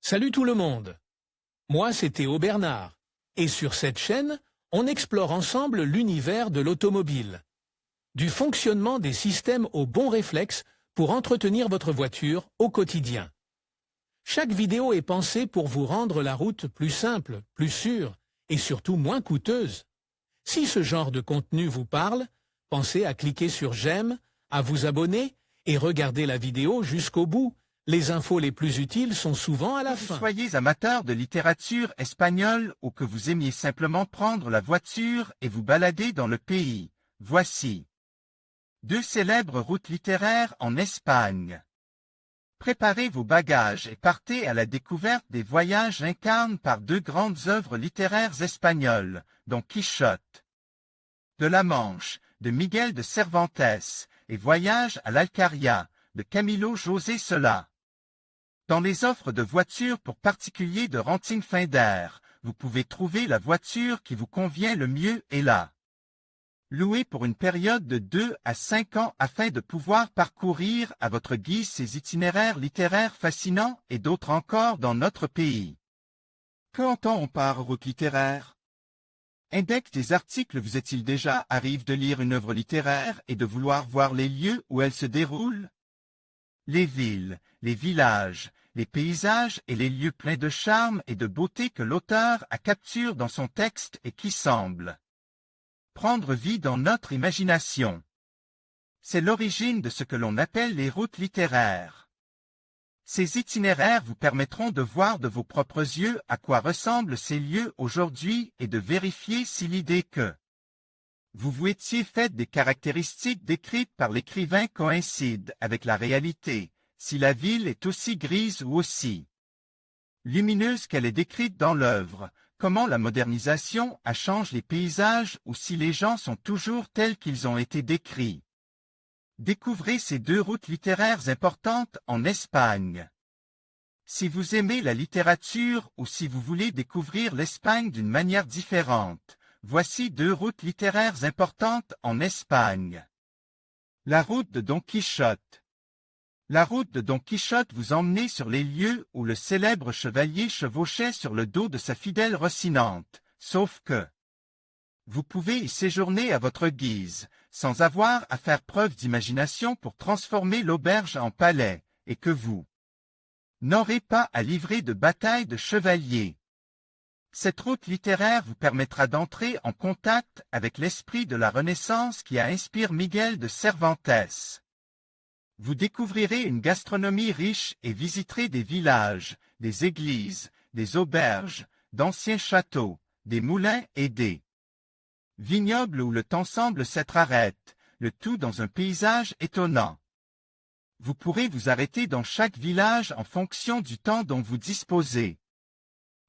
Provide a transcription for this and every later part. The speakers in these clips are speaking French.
Salut tout le monde. Moi, c'est Théo Bernard. Et sur cette chaîne, on explore ensemble l'univers de l'automobile. Du fonctionnement des systèmes aux bons réflexes pour entretenir votre voiture au quotidien. Chaque vidéo est pensée pour vous rendre la route plus simple, plus sûre et surtout moins coûteuse. Si ce genre de contenu vous parle, pensez à cliquer sur j'aime, à vous abonner et regarder la vidéo jusqu'au bout. Les infos les plus utiles sont souvent à la fin. Que vous soyez amateur de littérature espagnole ou que vous aimiez simplement prendre la voiture et vous balader dans le pays, voici 2 célèbres routes littéraires en Espagne. Préparez vos bagages et partez à la découverte des voyages incarnés par 2 grandes œuvres littéraires espagnoles, Don Quichotte de la Manche, de Miguel de Cervantes, et Voyage à l'Alcaria, de Camilo José Solá. Dans les offres de voitures pour particuliers de Renting Finder, vous pouvez trouver la voiture qui vous convient le mieux et la louer pour une période de 2 à 5 ans afin de pouvoir parcourir à votre guise ces itinéraires littéraires fascinants et d'autres encore dans notre pays. Que entend-on par route littéraire? Index des articles vous est-il déjà arrivé de lire une œuvre littéraire et de vouloir voir les lieux où elle se déroule? Les villes, les villages, les paysages et les lieux pleins de charme et de beauté que l'auteur a capturés dans son texte et qui semblent prendre vie dans notre imagination. C'est l'origine de ce que l'on appelle les routes littéraires. Ces itinéraires vous permettront de voir de vos propres yeux à quoi ressemblent ces lieux aujourd'hui et de vérifier si l'idée que vous vous étiez faite des caractéristiques décrites par l'écrivain coïncident avec la réalité, si la ville est aussi grise ou aussi lumineuse qu'elle est décrite dans l'œuvre, comment la modernisation a changé les paysages ou si les gens sont toujours tels qu'ils ont été décrits. Découvrez ces 2 routes littéraires importantes en Espagne. Si vous aimez la littérature ou si vous voulez découvrir l'Espagne d'une manière différente, voici 2 routes littéraires importantes en Espagne. La route de Don Quichotte. La route de Don Quichotte vous emmène sur les lieux où le célèbre chevalier chevauchait sur le dos de sa fidèle Rocinante, sauf que vous pouvez y séjourner à votre guise, sans avoir à faire preuve d'imagination pour transformer l'auberge en palais, et que vous n'aurez pas à livrer de bataille de chevaliers. Cette route littéraire vous permettra d'entrer en contact avec l'esprit de la Renaissance qui a inspiré Miguel de Cervantes. Vous découvrirez une gastronomie riche et visiterez des villages, des églises, des auberges, d'anciens châteaux, des moulins et des vignobles où le temps semble s'être arrêté, le tout dans un paysage étonnant. Vous pourrez vous arrêter dans chaque village en fonction du temps dont vous disposez.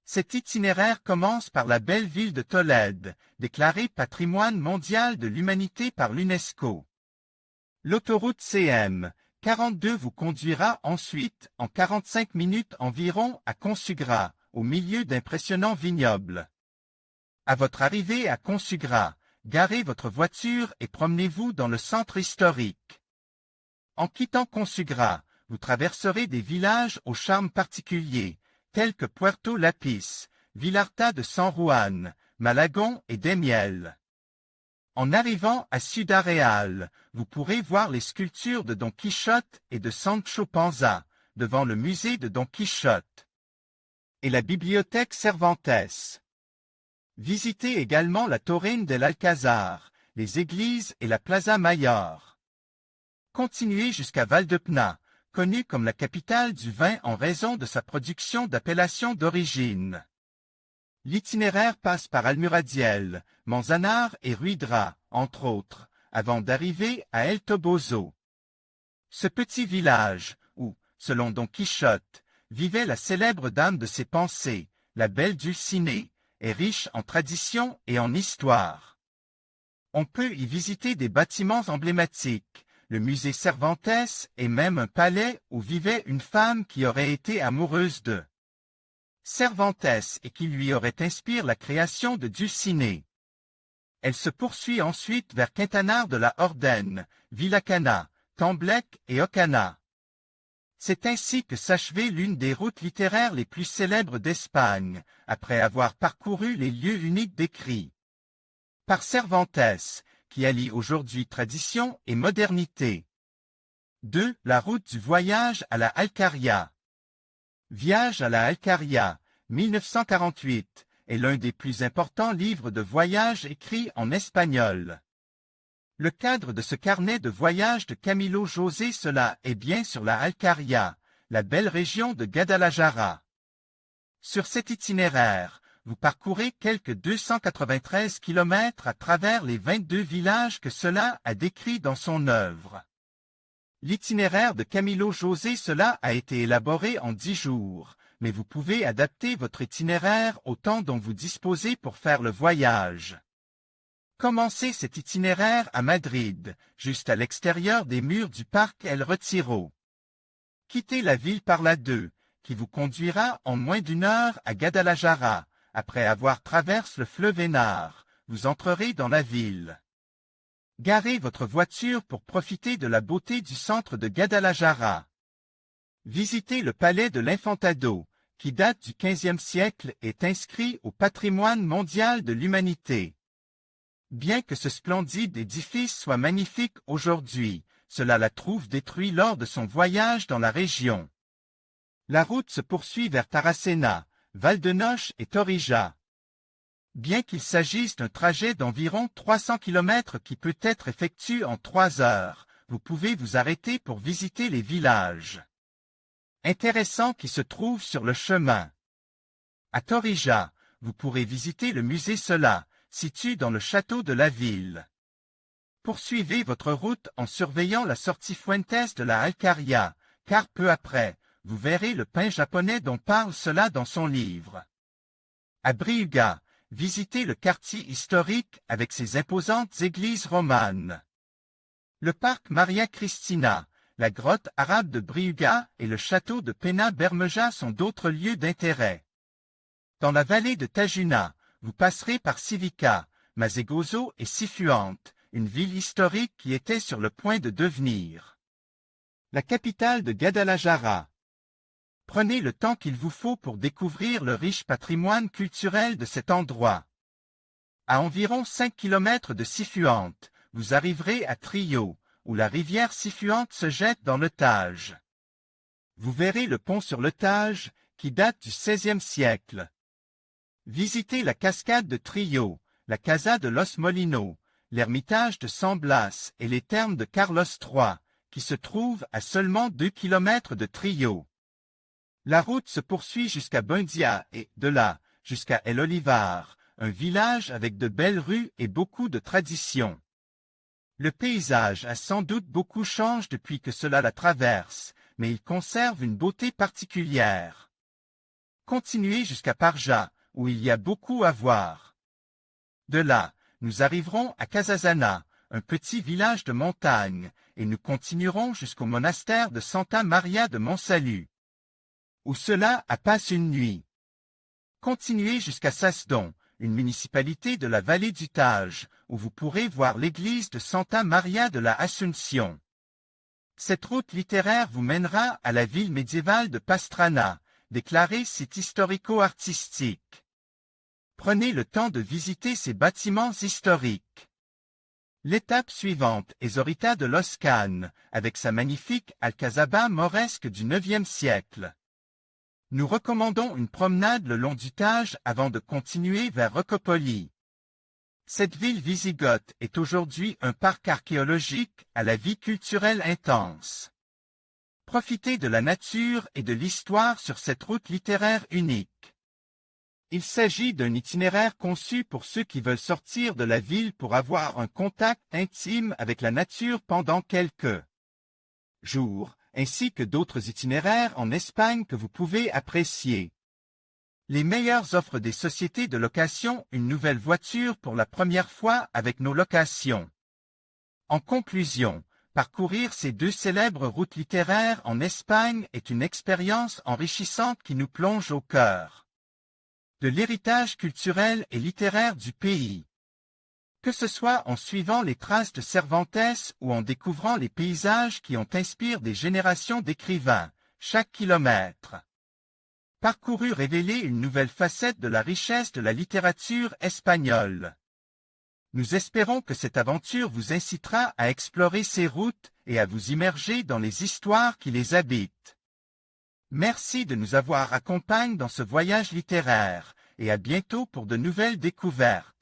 Cet itinéraire commence par la belle ville de Tolède, déclarée patrimoine mondial de l'humanité par l'UNESCO. L'autoroute CM 42 vous conduira ensuite, en 45 minutes environ, à Consugra, au milieu d'impressionnants vignobles. À votre arrivée à Consugra, garez votre voiture et promenez-vous dans le centre historique. En quittant Consugra, vous traverserez des villages au charme particulier, tels que Puerto Lapis, Villarta de San Juan, Malagon et Daimiel. En arrivant à Ciudad Real, vous pourrez voir les sculptures de Don Quichotte et de Sancho Panza, devant le musée de Don Quichotte et la bibliothèque Cervantes. Visitez également la Torre del Alcázar, les églises et la Plaza Mayor. Continuez jusqu'à Valldepna, connue comme la capitale du vin en raison de sa production d'appellations d'origine. L'itinéraire passe par Almuradiel, Manzanar et Ruidra, entre autres, avant d'arriver à El Toboso. Ce petit village, où, selon Don Quichotte, vivait la célèbre dame de ses pensées, la belle Dulcinée, est riche en traditions et en histoire. On peut y visiter des bâtiments emblématiques, le musée Cervantes et même un palais où vivait une femme qui aurait été amoureuse de Cervantes et qui lui aurait inspiré la création de Dulcinée. Elle se poursuit ensuite vers Quintanar de la Orden, Villacana, Temblec et Ocana. C'est ainsi que s'achevait l'une des routes littéraires les plus célèbres d'Espagne, après avoir parcouru les lieux uniques décrits par Cervantes, qui allie aujourd'hui tradition et modernité. 2. La route du voyage à la Alcaria. Viage à la Alcaria, 1948, est l'un des plus importants livres de voyage écrits en espagnol. Le cadre de ce carnet de voyage de Camilo José Solá est bien sur la Alcaria, la belle région de Guadalajara. Sur cet itinéraire, vous parcourez quelques 293 kilomètres à travers les 22 villages que Solá a décrits dans son œuvre. L'itinéraire de Camilo José Solá a été élaboré en 10 jours, mais vous pouvez adapter votre itinéraire au temps dont vous disposez pour faire le voyage. Commencez cet itinéraire à Madrid, juste à l'extérieur des murs du parc El Retiro. Quittez la ville par la 2, qui vous conduira en moins d'1 heure à Guadalajara. Après avoir traversé le fleuve Henar, vous entrerez dans la ville. Garez votre voiture pour profiter de la beauté du centre de Guadalajara. Visitez le palais de l'Infantado, qui date du XVe siècle et est inscrit au patrimoine mondial de l'humanité. Bien que ce splendide édifice soit magnifique aujourd'hui, cela la trouve détruit lors de son voyage dans la région. La route se poursuit vers Tarracena, Valdenoche et Torija. Bien qu'il s'agisse d'un trajet d'environ 300 km qui peut être effectué en 3 heures, vous pouvez vous arrêter pour visiter les villages intéressants qui se trouvent sur le chemin. À Torija, vous pourrez visiter le musée Solá, situé dans le château de la ville. Poursuivez votre route en surveillant la sortie Fuentes de la Alcaria, car peu après, vous verrez le pain japonais dont parle Solá dans son livre. À Brihuega, visitez le quartier historique avec ses imposantes églises romanes. Le parc Maria Cristina, la grotte arabe de Brihuega et le château de Pena Bermeja sont d'autres lieux d'intérêt. Dans la vallée de Tajuna, vous passerez par Civica, Mazegozo et Cifuentes, une ville historique qui était sur le point de devenir la capitale de Guadalajara. Prenez le temps qu'il vous faut pour découvrir le riche patrimoine culturel de cet endroit. À environ 5 km de Cifuentes, vous arriverez à Trillo, où la rivière Cifuentes se jette dans le Tage. Vous verrez le pont sur le Tage, qui date du XVIe siècle. Visitez la cascade de Trillo, la Casa de los Molinos, l'ermitage de San Blas et les thermes de Carlos III, qui se trouvent à seulement 2 km de Trillo. La route se poursuit jusqu'à Buendia et, de là, jusqu'à El Olivar, un village avec de belles rues et beaucoup de traditions. Le paysage a sans doute beaucoup changé depuis que cela la traverse, mais il conserve une beauté particulière. Continuez jusqu'à Parja, où il y a beaucoup à voir. De là, nous arriverons à Casasana, un petit village de montagne, et nous continuerons jusqu'au monastère de Santa Maria de Montsalut, où cela a passe une nuit. Continuez jusqu'à Sasdon, une municipalité de la vallée du Tage, où vous pourrez voir l'église de Santa Maria de la Assumption. Cette route littéraire vous mènera à la ville médiévale de Pastrana, déclarée site historico-artistique. Prenez le temps de visiter ces bâtiments historiques. L'étape suivante est Zorita de Los Can, avec sa magnifique alcazaba mauresque du IXe siècle. Nous recommandons une promenade le long du Tage avant de continuer vers Rocopoli. Cette ville wisigoth est aujourd'hui un parc archéologique à la vie culturelle intense. Profitez de la nature et de l'histoire sur cette route littéraire unique. Il s'agit d'un itinéraire conçu pour ceux qui veulent sortir de la ville pour avoir un contact intime avec la nature pendant quelques jours, ainsi que d'autres itinéraires en Espagne que vous pouvez apprécier. Les meilleures offres des sociétés de location, une nouvelle voiture pour la première fois avec nos locations. En conclusion, parcourir ces 2 célèbres routes littéraires en Espagne est une expérience enrichissante qui nous plonge au cœur de l'héritage culturel et littéraire du pays. Que ce soit en suivant les traces de Cervantes ou en découvrant les paysages qui ont inspiré des générations d'écrivains, chaque kilomètre. Parcouru révélait une nouvelle facette de la richesse de la littérature espagnole. Nous espérons que cette aventure vous incitera à explorer ces routes et à vous immerger dans les histoires qui les habitent. Merci de nous avoir accompagnés dans ce voyage littéraire et à bientôt pour de nouvelles découvertes.